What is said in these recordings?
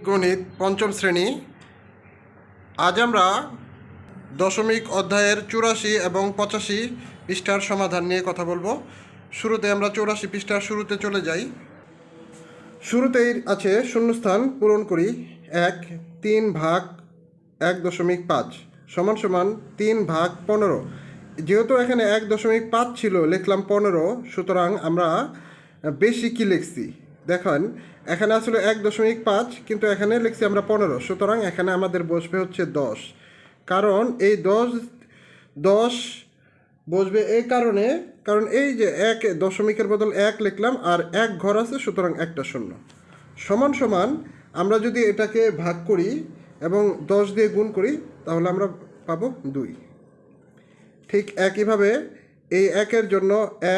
গণিত পঞ্চম শ্রেণী। আজ আমরা দশমিক অধ্যায়ের 84 এবং 85 পৃষ্ঠার সমাধান নিয়ে কথা বলবো। শুরুতে আমরা 84 পৃষ্ঠার শুরুতে চলে যাই। শুরুতেই আছে শূন্যস্থান পূরণ করি। 3 ভাগ 1.5 সমান সমান 3 ভাগ 15। যেহেতু এখানে 1.5 ছিল, লিখলাম 15, সুতরাং আমরা বেশি কি লিখছি দেখেন, এখানে আসলে 1.5 কিন্তু এখানে লিখছি আমরা 15, সুতরাং এখানে আমাদের বসবে হচ্ছে 10। কারণ এই 10 বসবে এই কারণ এই যে 1 দশমিকের বদল 1 লিখলাম আর 1 ঘর আছে, সুতরাং একটা শূন্য। সমান সমান আমরা যদি এটাকে ভাগ করি এবং 10 দিয়ে গুণ করি তাহলে আমরা পাবো 2। ঠিক একইভাবে এই 1-এর জন্য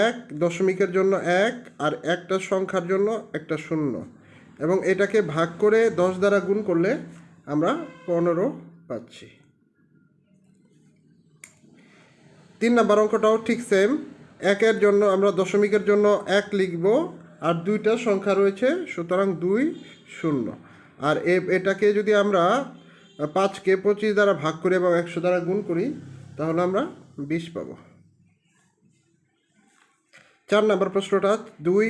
1, দশমিকের জন্য 1 আর একটা সংখ্যার জন্য একটা শূন্য, এবং এটাকে ভাগ করে 10 দ্বারা গুণ করলে আমরা 15 পাচ্ছি। 3 নম্বর অঙ্কটাও ঠিক সেম। 1-এর জন্য আমরা দশমিকের জন্য 1 লিখব আর 2টা সংখ্যা রয়েছে, সুতরাং 2 0। আর এটাকে যদি আমরা 5কে 25 দ্বারা ভাগ করি এবং 100 দ্বারা গুণ করি তাহলে আমরা 20 পাবো। 4 নম্বর প্রশ্নটা 2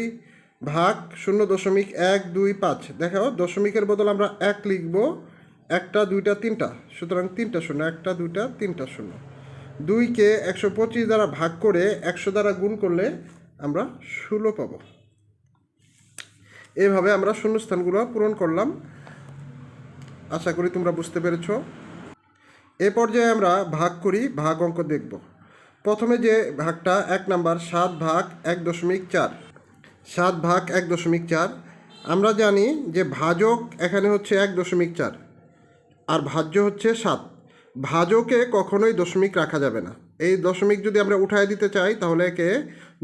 ভাগ 0.125। দেখো, দশমিকের বদল আমরা 1 লিখব, 1টা 2টা 3টা, সুতরাং 3টা শূন্য, 1টা 2টা 3টা শূন্য। 2কে 125 দ্বারা ভাগ করে 100 দ্বারা গুণ করলে আমরা 16 পাবো। এভাবে আমরা শূন্যস্থানগুলো পূরণ করলাম। আশা করি তোমরা বুঝতে পেরেছ। এ পর্যায়ে আমরা ভাগ করি, ভাগ অঙ্ক দেখব। প্রথমে যে ভাগটা 1 নাম্বার 7 ভাগ 1.4। 7 ভাগ 1.4। আমরা জানি যে ভাজক এখানে হচ্ছে 1.4 আর ভাজ্য হচ্ছে 7। ভাজকে কখনোই দশমিক রাখা যাবে না। এই দশমিক যদি আমরা উঠায় দিতে চাই তাহলে একে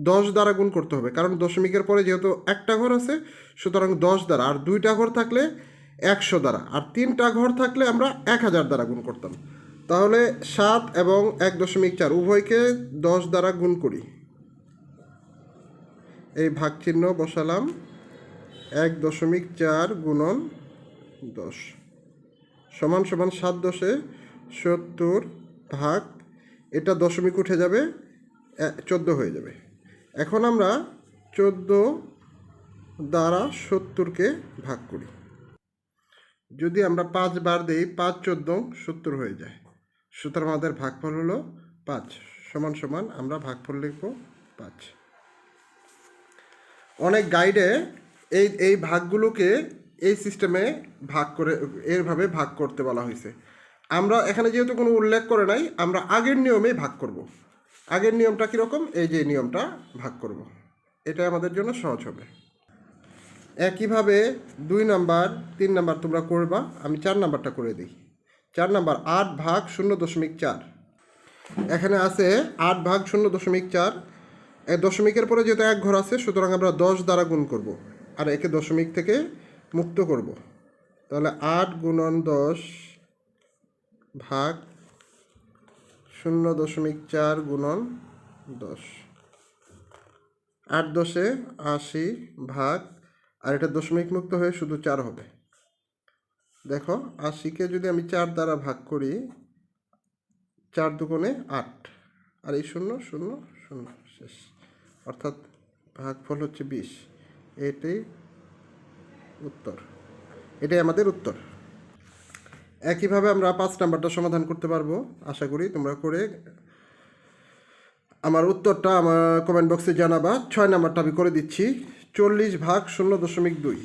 10 দ্বারা গুণ করতে হবে, কারণ দশমিকের পরে যেহেতু একটা ঘর আছে, সুতরাং 10 দ্বারা, আর 2টা ঘর থাকলে 100 দ্বারা, আর 3টা ঘর থাকলে আমরা 1000 দ্বারা গুণ করতাম। তাহলে 7 এবং 1.4 উভয়কে 10 দ্বারা গুণ করি। এই ভাগ চিহ্ন বসালাম, 1.4 গুণন 10 সমান সমান 7 10 70 ভাগ, এটা দশমিক উঠে যাবে, 14 হয়ে যাবে। এখন আমরা 14 দ্বারা 70কে ভাগ করি। যদি আমরা 5 বার দিই, 5 14 70 হয়ে যায়, সুতরাং আমাদের ভাগফল হলো 5। সমান সমান আমরা ভাগফল লিখব 5। অনেক গাইডে এই ভাগগুলোকে এই সিস্টেমে ভাগ করে এরভাবে ভাগ করতে বলা হয়েছে। আমরা এখানে যেহেতু কোনো উল্লেখ করে নাই, আমরা আগের নিয়মেই ভাগ করব। আগের নিয়মটা কীরকম? এই যে নিয়মটা ভাগ করব, এটা আমাদের জন্য সহজ হবে। একইভাবে 2 নাম্বার 3 নাম্বার তোমরা করবা, আমি 4 নাম্বারটা করে দিই। 4 নাম্বার 8 ভাগ 0.4। এখানে আছে 8 ভাগ 0.4। দশমিকের পরে যেহেতু 1 ঘর আছে, সুতরাং আমরা 10 দ্বারা গুণ করব আর একে দশমিক থেকে মুক্ত করব। তাহলে 8 গুণন 10 ভাগ 0.4 গুণন 10। 8 10 80 ভাগ, আর এটা দশমিক মুক্ত হয়ে শুধু 4 হবে। দেখো, 80কে যদি আমি 4 দ্বারা ভাগ করি, 4 দুগুণে 8, আর এই 0 0 0 শেষ, অর্থাৎ ভাগফল হচ্ছে 20। এটাই উত্তর, এটাই আমাদের উত্তর। একইভাবে আমরা 5 নাম্বারটা সমাধান করতে পারবো। আশা করি তোমরা করে আমার উত্তরটা আমার কমেন্ট বক্সে জানাবা। 6 নাম্বারটা আমি করে দিচ্ছি। 40 ভাগ 0.2।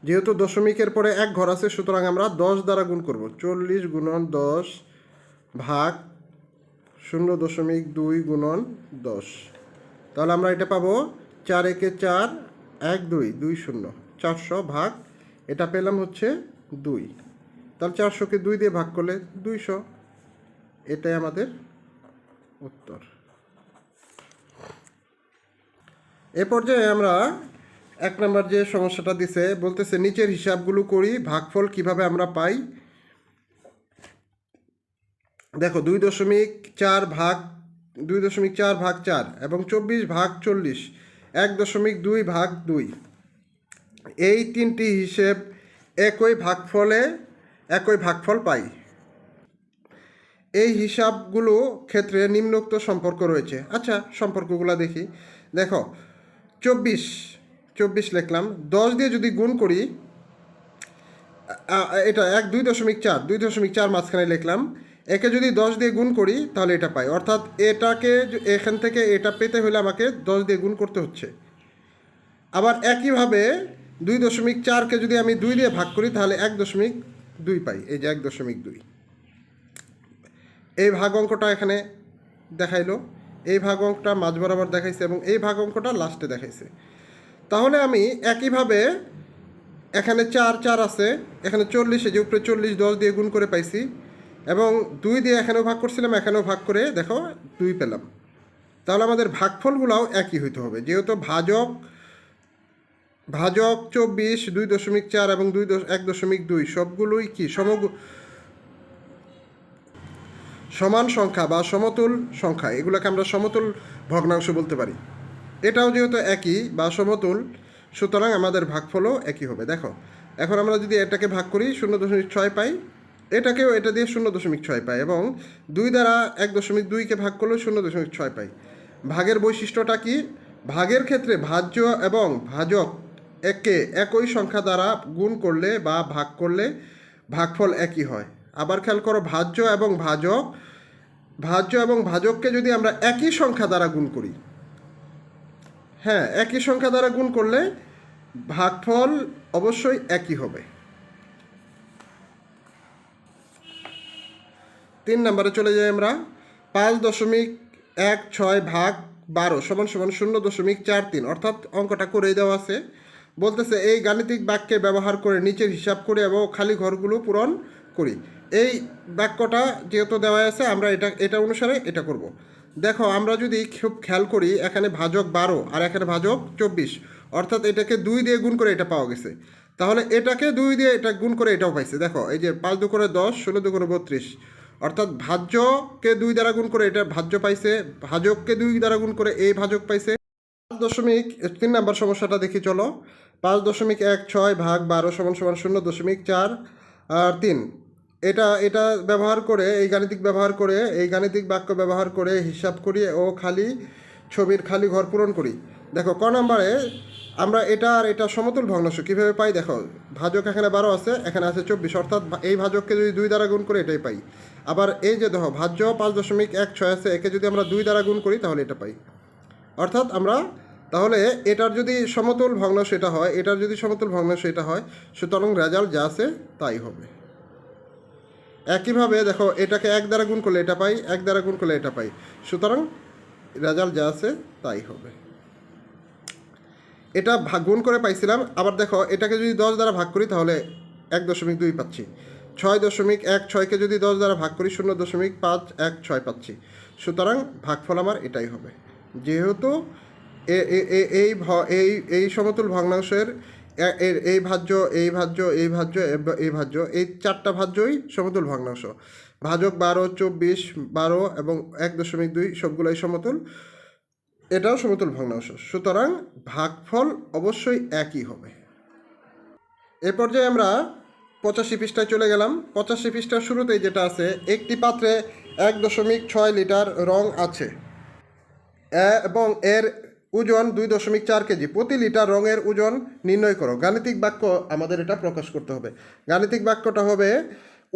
যেহেতু দশমিকের পরে 1 ঘর আছে, সুতরাং আমরা 10 দ্বারা গুণ করব। 40 গুণন 10 ভাগ 0.2 গুণন 10। তাহলে আমরা এটা পাবো 4 একে 4 1 2 2 0 400 ভাগ, এটা পেলাম হচ্ছে 2। তাহলে 400কে 2 দিয়ে ভাগ করলে 200, এটাই আমাদের উত্তর। এ পর্যায়ে আমরা 1 নাম্বার যে সমস্যাটা দিছে, বলতেছে নিচের হিসাবগুলো করি, ভাগফল কিভাবে আমরা পাই। দেখো, 2.4 ভাগ 4 এবং 24 ভাগ 40, 1.2 ভাগ 2। এই তিনটি হিসেব একই ভাগফল পাই। এই হিসাবগুলো ক্ষেত্রে নিম্নোক্ত সম্পর্ক রয়েছে। আচ্ছা, সম্পর্কগুলো দেখি। দেখো, 24 লিখলাম, 10 দিয়ে যদি গুণ করি, এটা 2.4 মাঝখানে লিখলাম, একে যদি 10 দিয়ে গুণ করি তাহলে এটা পাই। অর্থাৎ এটাকে এখান থেকে এটা পেতে হলে আমাকে 10 দিয়ে গুণ করতে হচ্ছে। আবার একইভাবে 2.4কে যদি আমি 2 দিয়ে ভাগ করি তাহলে 1.2 পাই। এই যে 1.2, এই ভাগ অঙ্কটা এখানে দেখাইলো, এই ভাগ অঙ্কটা মাঝ বরাবর দেখাইছে এবং এই ভাগ অঙ্কটা লাস্টে দেখাইছে। তাহলে আমি একইভাবে এখানে 4 আছে, এখানে 40, যে উপরে 40 10 দিয়ে গুণ করে পাইছি, এবং 2 দিয়ে এখানেও ভাগ করছিলাম, এখানেও ভাগ করে দেখো 2 পেলাম। তাহলে আমাদের ভাগফলগুলোও একই হইতে হবে, যেহেতু ভাজক 24, 2.4 এবং 1.2 সবগুলোই কি সমান সংখ্যা বা সমতুল সংখ্যা, এগুলোকে আমরা সমতুল ভগ্নাংশ বলতে পারি। এটাও যেহেতু একই বা সমতুল, সুতরাং আমাদের ভাগফলও একই হবে। দেখো, এখন আমরা যদি এটাকে ভাগ করি 0.6 পাই, এটাকেও এটা দিয়ে 0.6 পাই, এবং 2 দ্বারা 1.2কে ভাগ করলেও 0.6 পাই। ভাগের বৈশিষ্ট্যটা কি? ভাগের ক্ষেত্রে ভাজ্য এবং ভাজক একই সংখ্যা দ্বারা গুণ করলে বা ভাগ করলে ভাগফল একই হয়। আবার খেয়াল করো, ভাজ্য এবং ভাজককে যদি আমরা একই সংখ্যা দ্বারা গুণ করি, হ্যাঁ, একই সংখ্যা দ্বারা গুণ করলে ভাগফল অবশ্যই একই হবে। 3 নম্বরে চলে যাই আমরা। 5.16 ভাগ 12 সমান 0.43, অর্থাৎ অঙ্কটা করেই দেওয়া আছে। বলতেছে এই গাণিতিক বাক্যে ব্যবহার করে নিচের হিসাব করি এবং খালি ঘরগুলো পূরণ করি। এই বাক্যটা যেহেতু দেওয়া আছে, আমরা এটা অনুসারে এটা করব। দেখো, আমরা যদি খুব খেয়াল করি, এখানে ভাজক 12 আর এখানে ভাজক 24, অর্থাৎ এটাকে 2 দিয়ে গুণ করে এটা পাওয়া গেছে। তাহলে এটাকে 2 দিয়ে এটা গুণ করে এটাও পাইছে। দেখো, এই যে 5 2 10, 16 2 32, অর্থাৎ ভাজ্যকে 2 দ্বারা গুণ করে এটা ভাজ্য পাইছে, ভাজককে 2 দ্বারা গুণ করে এই ভাজক পাইছে। 3 নম্বর সমস্যাটা দেখি চলো। 5.16 ভাগ 12 সমান 0.4 3। এটা ব্যবহার করে, এই গাণিতিক বাক্য ব্যবহার করে হিসাব করি ও ছবির খালি ঘর পূরণ করি। দেখো, ক নম্বরে আমরা এটা সমতুল ভগ্নাংশ কীভাবে পাই? দেখো, ভাজক এখানে 12 আছে, এখানে আছে 24, অর্থাৎ এই ভাজককে যদি 2 দ্বারা গুণ করে এটাই পাই। আবার এই যে দেখো, ভাজ্য 5.16 আছে, একে যদি আমরা 2 দ্বারা গুণ করি তাহলে এটা পাই। অর্থাৎ তাহলে এটার যদি সমতুল ভগ্নাংশ এটা হয়, সুতরাং রেজাল্ট যা আছে তাই হবে। একইভাবে দেখো, এটাকে 1 দ্বারা গুণ করলে এটা পাই, 1 দ্বারা গুণ করলে এটা পাই, সুতরাং রেজাল্ট যা আছে তাই হবে। এটা গুণ করে পাইছিলাম। আবার দেখো, এটাকে যদি 10 দ্বারা ভাগ করি তাহলে 1.2 পাচ্ছি। 6.16কে যদি 10 দ্বারা ভাগ করি 0.516 পাচ্ছি। সুতরাং ভাগফল আমার এটাই হবে। যেহেতু এই সমতুল ভগ্নাংশের এই ভাজ্য, এই 4টা ভাজ্যই সমতুল ভগ্নাংশ। ভাজক 12, 24, 12 এবং 1.2 সবগুলোই সমতুল, এটাও সমতুল ভগ্নাংশ, সুতরাং ভাগফল অবশ্যই একই হবে। এ পর্যায়ে আমরা 85 পৃষ্ঠায় চলে গেলাম। 85 পৃষ্ঠার শুরুতেই যেটা আছে, একটি পাত্রে 1.6 লিটার রং আছে এবং এর ওজন 2.4 কেজি। প্রতি লিটার রঙের ওজন নির্ণয় করো। গাণিতিক বাক্য আমাদের এটা প্রকাশ করতে হবে। গাণিতিক বাক্যটা হবে,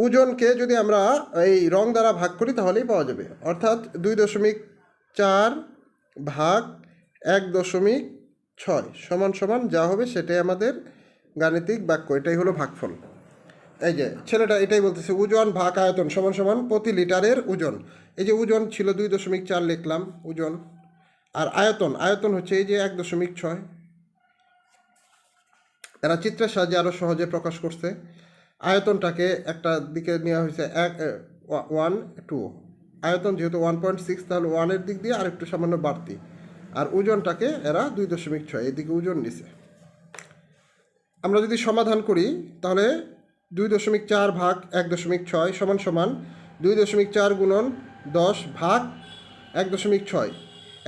ওজনকে যদি আমরা এই রং দ্বারা ভাগ করি তাহলেই পাওয়া যাবে। অর্থাৎ 2.4 ভাগ 1.6 সমান যা হবে সেটাই আমাদের গাণিতিক বাক্য, এটাই হলো ভাগফল। এই যে ছেলেটা এটাই বলতেছে, ওজন ভাগ আয়তন সমান প্রতি লিটারের ওজন। এই যে ওজন ছিল 2.4 লিখলাম ওজন, আর আয়তন হচ্ছে এই যে 1.6। এরা চিত্রের সাহায্যে আরও সহজে প্রকাশ করছে। আয়তনটাকে একটা দিকে নেওয়া হয়েছে 1 2, আয়তন যেহেতু 1.6, তাহলে 1-এর দিক দিয়ে আর একটু সামান্য বাড়তি, আর ওজনটাকে এরা 2.6 এদিকে ওজন নিছে। আমরা যদি সমাধান করি তাহলে 2.4 ভাগ 1.6 সমান 2.4 গুণন 10 ভাগ 1.6।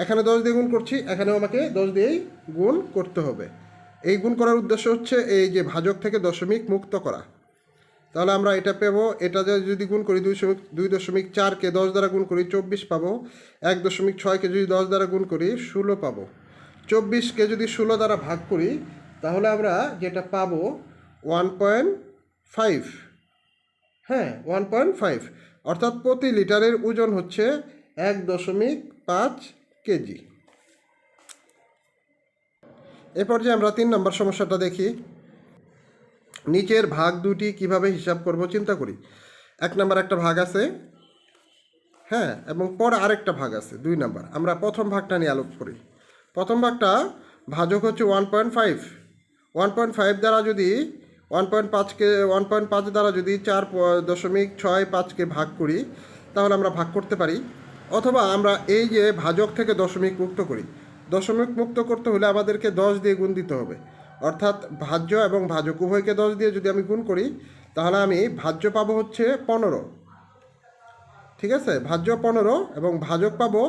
এখানে 10 দিয়ে গুণ করছি, এখানেও আমাকে 10 দিয়েই গুণ করতে হবে। এই গুণ করার উদ্দেশ্য হচ্ছে এই যে ভাজক থেকে দশমিক মুক্ত করা। তাহলে আমরা এটা পাবো, এটা যদি গুণ করি 2.4কে 10 দ্বারা গুণ করি 24 পাবো। 1.6কে যদি 10 দ্বারা গুণ করি 16 পাবো। 24কে যদি 16 দ্বারা ভাগ করি তাহলে আমরা যেটা পাবো 1.5। হ্যাঁ, 1.5, অর্থাৎ প্রতি লিটারের ওজন হচ্ছে 1.5 কেজি। এরপর যে আমরা 3 নম্বর সমস্যাটা দেখি। নিচের ভাগ দুটি কিভাবে হিসাব করব চিন্তা করি। 1 নম্বর একটা ভাগ আছে, হ্যাঁ, এবং পরে আরেকটা ভাগ আছে 2 নম্বর। আমরা প্রথম ভাগটা নিয়ে আলোচনা করি। প্রথম ভাগটা ভাজক হচ্ছে 1.5। 1.5 দ্বারা যদি 1.5 দ্বারা যদি 4.65কে ভাগ করি তাহলে আমরা ভাগ করতে পারি, অথবা আমরা এই যে ভাজক থেকে দশমিক মুক্ত করি। দশমিক মুক্ত করতে হলে আমাদেরকে 10 দিয়ে গুণ দিতে হবে, অর্থাৎ ভাজ্য এবং ভাজক উভয়কে 10 দিয়ে যদি আমি গুণ করি তাহলে আমি ভাজ্য পাবো হচ্ছে 15। ঠিক আছে, ভাজ্য 15 এবং ভাজক পাবো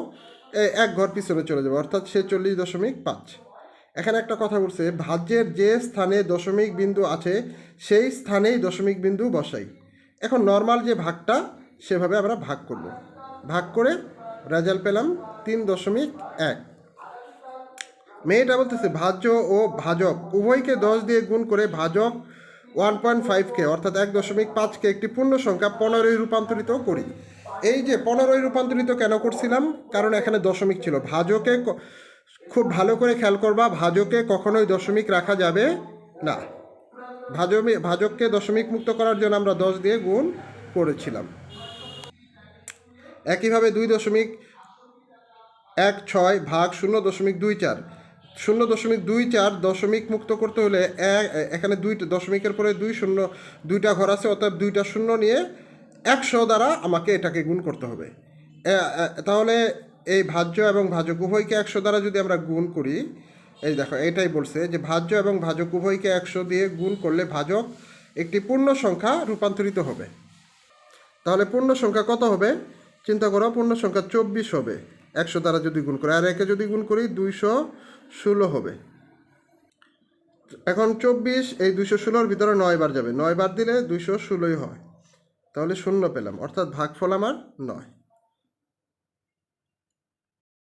এক ঘর পিছনে চলে যাবে, অর্থাৎ 46.5। এখানে একটা কথা বলছে, ভাজ্যের যে স্থানে দশমিক বিন্দু আছে সেই স্থানেই দশমিক বিন্দু বসাই। এখন নর্মাল যে ভাগটা সেভাবে আমরা ভাগ করব, ভাগ করে রেজাল্ট পেলাম 3.1। মেয়েটা বলতেছে ভাজ্য ও ভাজক উভয়কে 10 দিয়ে গুণ করে ভাজক 1.5কে অর্থাৎ 1.5কে একটি পূর্ণ সংখ্যা 15 রূপান্তরিত করি। এই যে 15 রূপান্তরিত কেন করছিলাম, কারণ এখানে দশমিক ছিল। ভাজকে খুব ভালো করে খেয়াল করবা, ভাজকে কখনোই দশমিক রাখা যাবে না। ভাজককে দশমিক মুক্ত করার জন্য আমরা 10 দিয়ে গুণ করেছিলাম। একইভাবে 2.16 ভাগ 0.24। 0.24 দশমিক মুক্ত করতে হলে এখানে দশমিকের পরে 2টা ঘর আছে, অর্থাৎ 2টা শূন্য নিয়ে 100 দ্বারা আমাকে এটাকে গুণ করতে হবে। তাহলে এই ভাজ্য এবং ভাজক উভয়কে 100 দ্বারা যদি আমরা গুণ করি, এই দেখো এটাই বলছে যে ভাজ্য এবং ভাজক উভয়কে 100 দিয়ে গুণ করলে ভাজক একটি পূর্ণ সংখ্যা রূপান্তরিত হবে। তাহলে পূর্ণ সংখ্যা কত হবে চিন্তা করো, পূর্ণ সংখ্যা 24 হবে 100 দ্বারা যদি গুণ করি, আর একে যদি গুণ করি 216 হবে। এখন 24 এই 216-র ভিতরে 9 বার যাবে, 9 বার দিলে 216 হয়, তাহলে 0 পেলাম, অর্থাৎ ভাগফল আমার 9।